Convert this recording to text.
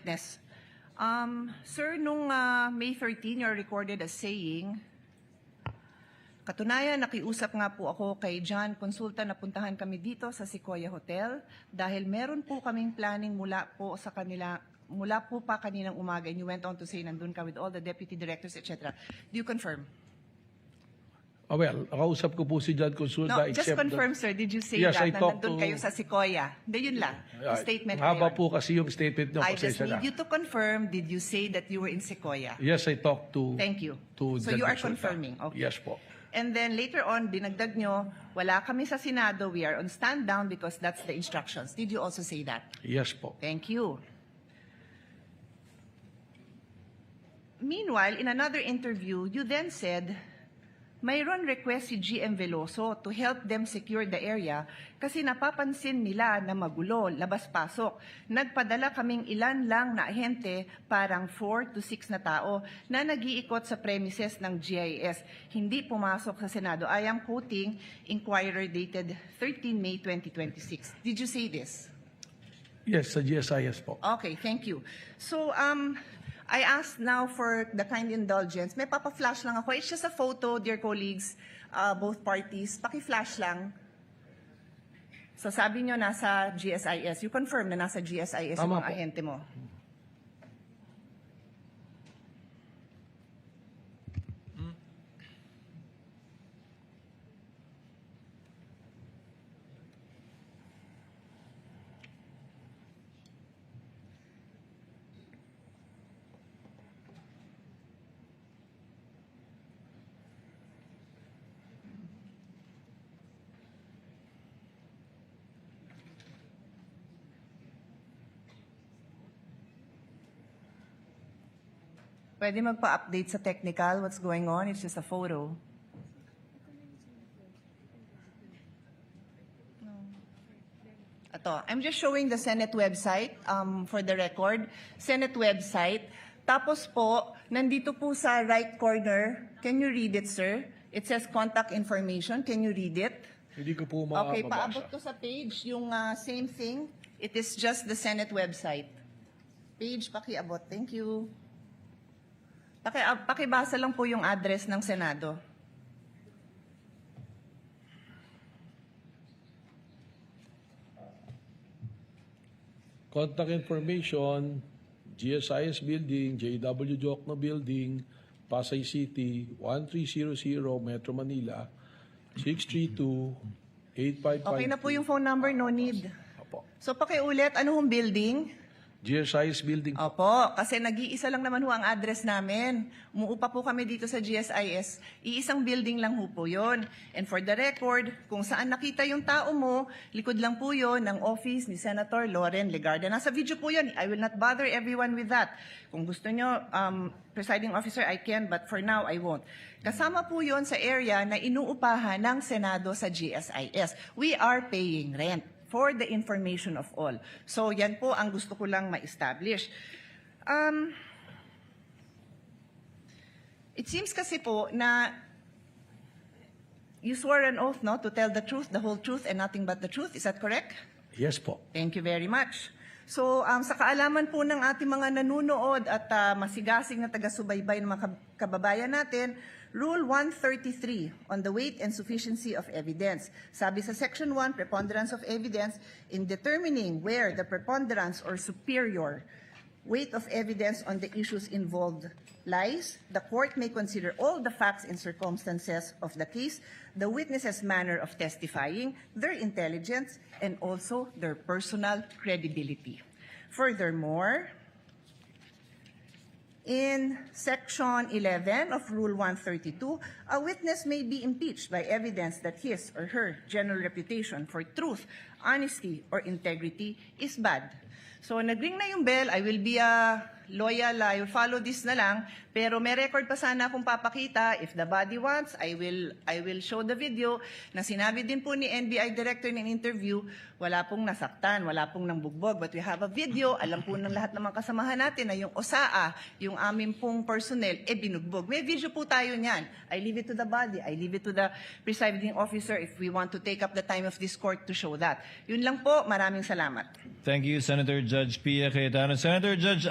witness. Sir, nung May 13, you're recorded as saying, katunayan, nakiusap nga po ako kay John Consulta na puntahan kami dito sa Sequoia Hotel dahil meron po kaming planning mula po pa kaninang umaga, and you went on to say nandun ka with all the deputy directors, etc. Do you confirm? Well, nakausap ko po si John Consulta. No, just confirm, sir. Did you say Yes, that I na talked nandun to- kayo sa Sequoia? Yun lang. Yung statement na Haba yun. po kasi yung statement nyo. I just pasensya need na. you to confirm, did you say that you were in Sequoia? Yes, I talked to Thank you. to So John you are Consulta. confirming. Okay. Yes po. And then later on, dinagdag nyo, wala kami sa Senado, we are on stand down because that's the instructions. Did you also say that? Yes po. Thank you. Meanwhile, in another interview, you then said, mayroon request si GM Veloso to help them secure the area kasi napapansin nila na magulo, labas-pasok. Nagpadala kaming ilan lang na ahente, parang 4 to 6 na tao, na nag-iikot sa premises ng GIS. Hindi pumasok sa Senado. I am quoting Inquirer dated 13 May 2026. Did you say this? Yes, sa GSIS po. Okay, thank you. So, I asked now for the kind indulgence. May papa-flash lang ako. It's just a photo, dear colleagues, both parties. Paki-flash lang. So sabi nyo nasa GSIS. You confirm na nasa GSIS yung Tama mga po. ahente mo. Pwede magpa-update sa technical what's going on. It's just a photo. Ito, I'm just showing the Senate website for the record. Senate website. Tapos po, nandito po sa right corner. Can you read it, sir? It says contact information. Can you read it? Hindi ko po Okay, mabasa. paabot ko sa page yung same thing. It is just the Senate website. Page, pakiabot. Thank you. Pakibasa lang po yung address ng Senado. Contact information, GSIS Building, JW Jokno Building, Pasay City, 1300 Metro Manila, 632-8552. Okay na po yung phone number, no need. Opo. So pakiulit, ano hong building? GSIS Building. Opo, kasi nag-iisa lang naman ho ang address namin. Umuupa po kami dito sa GSIS. Iisang building lang ho po yun. And for the record, kung saan nakita yung tao mo, likod lang po yun ng office ni Senator Loren Legarda. Nasa video po yun. I will not bother everyone with that. Kung gusto nyo, presiding officer, I can, but for now, I won't. Kasama po yun sa area na inuupahan ng Senado sa GSIS. We are paying rent for the information of all. So yan po ang gusto ko lang ma-establish. It seems kasi po na you swore an oath, no, to tell the truth, the whole truth, and nothing but the truth. Is that correct? Yes po. Thank you very much. So, sa kaalaman po ng ating mga nanunood at masigasig na taga-subaybay ng mga kababayan natin, Rule 133 on the weight and sufficiency of evidence. Sabi sa Section 1, preponderance of evidence, in determining where the preponderance or superior weight of evidence on the issues involved lies, the court may consider all the facts and circumstances of the case, the witness's manner of testifying, their intelligence, and also their personal credibility. Furthermore, in Section 11 of Rule 132, a witness may be impeached by evidence that his or her general reputation for truth, honesty, or integrity is bad. So, nag-ring na yung bell. I will be loyal. I will follow this na lang. Pero may record pa sana akong papakita. If the body wants, I will show the video na sinabi din po ni NBI Director in interview, wala pong nasaktan, wala pong nangbugbog. But we have a video. Alam po ng lahat ng mga kasamahan natin na yung OSAA, yung aming pong personnel, binugbog. May video po tayo niyan. I leave it to the body. I leave it to the presiding officer if we want to take up the time of this court to show that. Yun lang po. Maraming salamat. Thank you, Senator Judge Pia Cayetano. Senator Judge